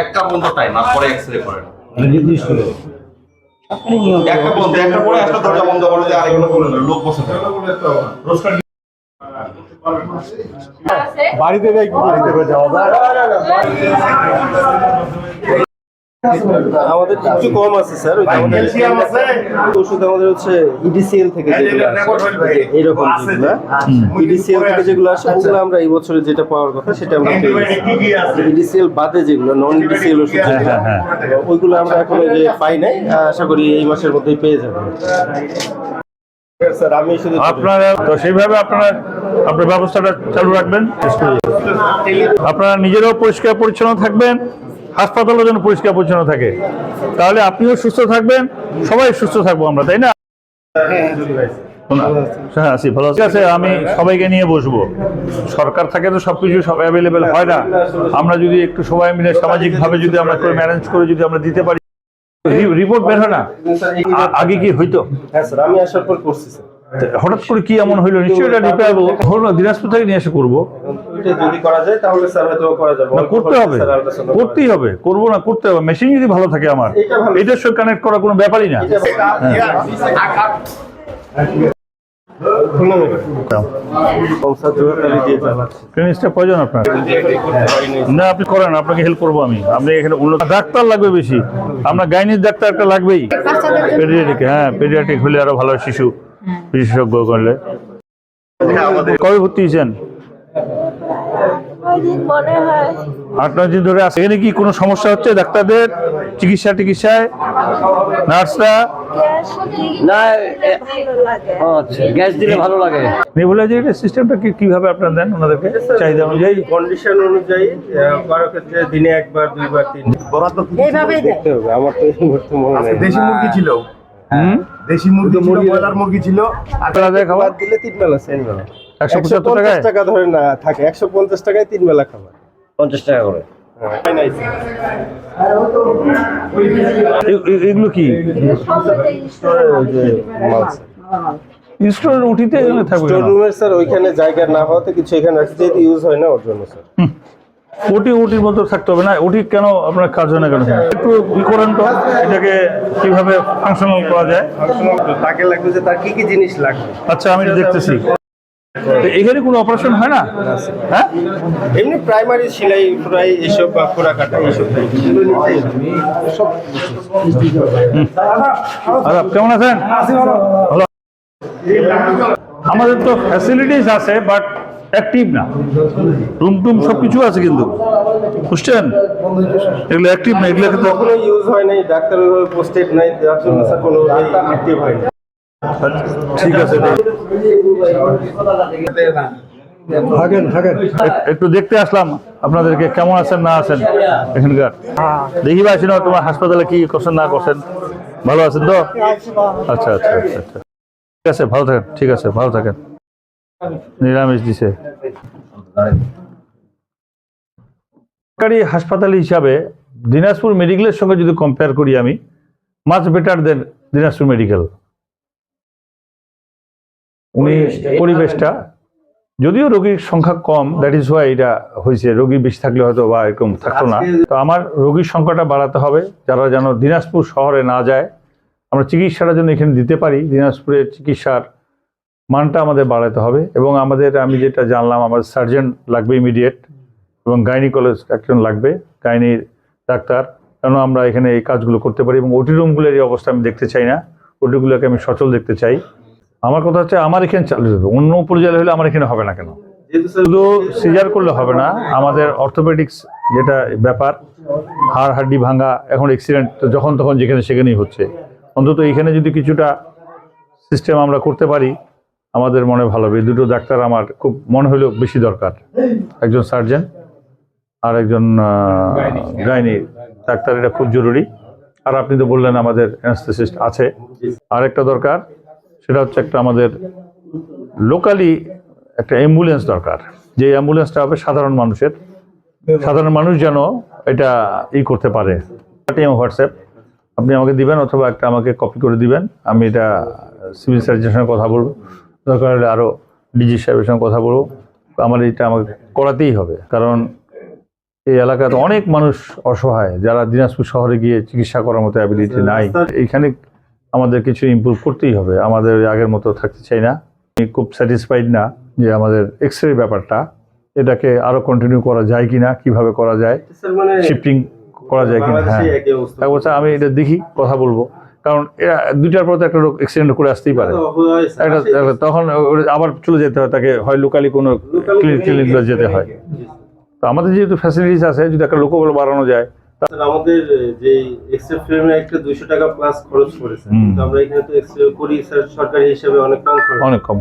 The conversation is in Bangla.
একটা বন্ধ টাইম আর পরে এক্সরে করেন একটা বন্ধ একটা পরে একটা দরজা বন্ধ করে দিয়ে আরেকগুলো খুলে নেন লোক বসে থাকে বাড়িতে যাই কি বাড়িতে যাওয়া আমাদের একটু কম আছে স্যার ওষুধ আমাদের হচ্ছে ইডিসিএল থেকে এইরকম যেগুলো ইডিসিএল থেকে যেগুলো আসে ওগুলো আমরা এই বছরে যেটা পাওয়ার কথা সেটা আমরা ইডিসিএল বাদে যেগুলো নন ইডিসিএল ওষুধ ওইগুলো আমরা এখন যে পাই নাই আশা করি এই মাসের মধ্যেই পেয়ে যাবো স্যার। আমি শুধু আপনারা তো সেইভাবে আপনার ব্যবস্থাটা চালু রাখবেন, আপনারা নিজেরাও পরিষ্কার পরিচ্ছন্ন থাকবেন, হাসপাতালও যেন পরিষ্কার পরিচ্ছন্ন থাকে, তাহলে আপনিও সুস্থ থাকবেন, সবাই সুস্থ থাকবো আমরা, তাই না? হ্যাঁ আছি ভালো আছে। আমি সবাইকে নিয়ে বসবো, সরকার থাকে তো সবকিছু সব অ্যাভেলেবেল হয় না, আমরা যদি একটু সবাই মিলে সামাজিকভাবে যদি আমরা করে ম্যানেজ করে যদি আমরা দিতে পারি, রিপোর্ট বের হয় না আগে কি হইতো? হ্যাঁ স্যার, আমি আসার পর করছি স্যার। হঠাৎ করে কি এমন হইলো? নিশ্চয়ই এটা রিপেয়ারবল হলো, দিনাজপুর থেকে নিয়ে এসে করবো। যদি করা যায় তাহলে স্যার হয়তো করা যাবে, করতে হবে, করতেই হবে, করবো না করতে হবে। মেশিন যদি ভালো থাকে আমার এটার সঙ্গে কানেক্ট করা কোনো ব্যাপারই না। প্রয়োজন আপনার না, আপনি করেন, আপনাকে হেল্প করবো আমি। আপনি এখানে উন্নত ডাক্তার লাগবে বেশি, আমরা গাইনির ডাক্তার একটা লাগবেই, পেডিয়াট্রিক। হ্যাঁ পেডিয়াট্রিক হলে আরো ভালো, শিশু বিশেষজ্ঞ করলে। কবে ভর্তি হয়েছেন? 8-9 দিন ধরে আছে। এখানে কি কোনো সমস্যা হচ্ছে ডাক্তারদের চিকিৎসায়? নার্সরা না গ্যাস দিলে ভালো লাগে। নেবুলাইজার সিস্টেমটা কিভাবে আপনারা দেন ওনাদেরকে চাহিদা অনুযায়ী? কন্ডিশন অনুযায়ী কারো ক্ষেত্রে দিনে 1বার 2বার 3বার এইভাবেই দেখতে হবে। আমার তো এই মুহূর্তে মনে নেই। দেশি মুরগি ছিল, দেশি মুরগি ছিল, ব্রয়লার মুরগি ছিল, আপনাদের খাবার দিলে 3 বেলা 4 বেলা 175 টাকা ধরে না থাকে, 150 টাকায় 3 বেলা খাবার, 50 টাকা করে। এগুলো কি স্টোরের উঠিতে থাকবে? রুমের স্যার ওইখানে জায়গা না হওয়াতে কিছু এখানে রাখছি, যেহেতু ইউজ হয় না ওর জন্য স্যার। ওটির মতো থাকতে হবে না? ওটি কেন আপনার কাজ হয় না কেন? একটু ই করেন তো, এটাকে কিভাবে ফাংশনাল করা যায়। তাকে লাগবে যে তার কি কি জিনিস লাগবে। আচ্ছা আমি দেখতেছি। এখানে কোনো অপারেশন হয় না? হ্যাঁ এমনি প্রাইমারি সেলাই ফ্রাই এসব বা খোরা কাটা এইসব সব। কেমন আছেন? ভালো। আমাদের তো ফ্যাসিলিটিস আছে বাট অ্যাক্টিভ না, রুম সবকিছু আছে কিন্তু বুঝছেন, এগুলো অ্যাক্টিভ না, এগুলো কিন্তু কখনো ইউজ হয় নাই, ডাক্তার ওইভাবে পোস্টেড নাই, যার জন্য স্যার কোনো অ্যাক্টিভ হয় না। ঠিক আছে, একটু দেখতে আসলাম আপনাদেরকে, কেমন আছেন না আছেন এখানকার। দেখি পাচ্ছি না তোমার হাসপাতালে কি করছেন না করছেন, ভালো আছেন তো? আচ্ছা আচ্ছা আচ্ছা আচ্ছা, ঠিক আছে, ভালো থাকেন, ঠিক আছে, ভালো থাকেন। নিরামিষ দিছে। সরকারি হাসপাতাল হিসাবে দিনাজপুর মেডিকেলের সঙ্গে যদি কম্পেয়ার করি আমি, মাচ বেটার দেন দিনাজপুর মেডিকেল। উনি পরিবেশটা, যদিও রোগীর সংখ্যা কম, দ্যাট ইজ ওয়াই এটা হয়েছে, রোগী বেশি থাকলে হয়তো বা এরকম থাকতো না। তো আমার রোগীর সংখ্যাটা বাড়াতে হবে, যারা যেন দিনাজপুর শহরে না যায়, আমরা চিকিৎসাটা যেন এখানে দিতে পারি, দিনাজপুরের চিকিৎসার মানটা আমাদের বাড়াতে হবে। এবং আমাদের, আমি যেটা জানলাম, আমাদের সার্জন লাগবে ইমিডিয়েট, এবং গাইনিকোলজিস্ট একজন লাগবে, গাইনির ডাক্তার, যেন আমরা এখানে এই কাজগুলো করতে পারি। এবং ওটি রুমগুলোর এই অবস্থা আমি দেখতে চাই না, ওটিগুলোকে আমি সচল দেখতে চাই। আমার কথা হচ্ছে আমার এখানে চালু হবে, অন্য উপজেলা হলে আমার এখানে হবে না কেন? শুধু সিজার করলে হবে না, আমাদের অর্থোপেডিক্স যেটা ব্যাপার, হাড় হাড্ডি ভাঙা, এখন অ্যাক্সিডেন্ট যখন তখন যেখানে সেখানেই হচ্ছে, অন্তত এখানে যদি কিছুটা সিস্টেম আমরা করতে পারি আমাদের মনে ভালো হবে। দুটো ডাক্তার আমার খুব মনে হলেও বেশি দরকার, একজন সার্জন আর একজন গাইনি ডাক্তার, এটা খুব জরুরি। আর আপনি তো বললেন আমাদের অ্যানেস্থেসিস্ট আছে, আর একটা দরকার, সেটা হচ্ছে একটা আমাদের লোকালি একটা অ্যাম্বুলেন্স দরকার, যে অ্যাম্বুলেন্সটা হবে সাধারণ মানুষের, সাধারণ মানুষ যেন এটা করতে পারে। হোয়াটসঅ্যাপ আপনি আমাকে দিবেন অথবা একটা আমাকে কপি করে দিবেন, আমি এটা সিভিল সার্জনের সঙ্গে কথা বলবো, দরকার হলে আরও ডিজি সাহেবের সঙ্গে কথা বলবো। আমার এটা আমাকে করাতেই হবে, কারণ এই এলাকাতে অনেক মানুষ অসহায়, যারা দিনাজপুর শহরে গিয়ে চিকিৎসা করার মতো অ্যাবিলিটি নাই। এইখানে আমাদের কিছু ইমপ্রুভ করতেই হবে, আমাদের আগের মতো থাকতে চাই না। আমি খুব স্যাটিসফাইড না যে আমাদের এক্স রে ব্যাপারটা, এটাকে আরও কন্টিনিউ করা যায় কিনা, কিভাবে করা যায়, স্যার মানে শিফটিং করা যায় কিনা। হ্যাঁ, বাংলাদেশে একই অবস্থা। এক বছর আমি এটা দেখি, কথা বলবো, কারণ এরা 2টার পর তো একটা লোক অ্যাক্সিডেন্ট করে আসতেই পারে। তখন আবার চলে যেতে হয় তাকে, হয় লোকালি কোনো ক্লিনিকগুলো যেতে হয়। তো আমাদের যেহেতু ফ্যাসিলিটিস আছে, যদি একটা লোকবল বাড়ানো যায়। স্যার আমাদের যে এক্সরে ফ্রেমে একটা 200 টাকা প্লাস খরচ পড়েছে, কিন্তু আমরা এখানে তো এক্সরে করি স্যার সরকারি হিসেবে অনেক কম খরচ। অনেক কম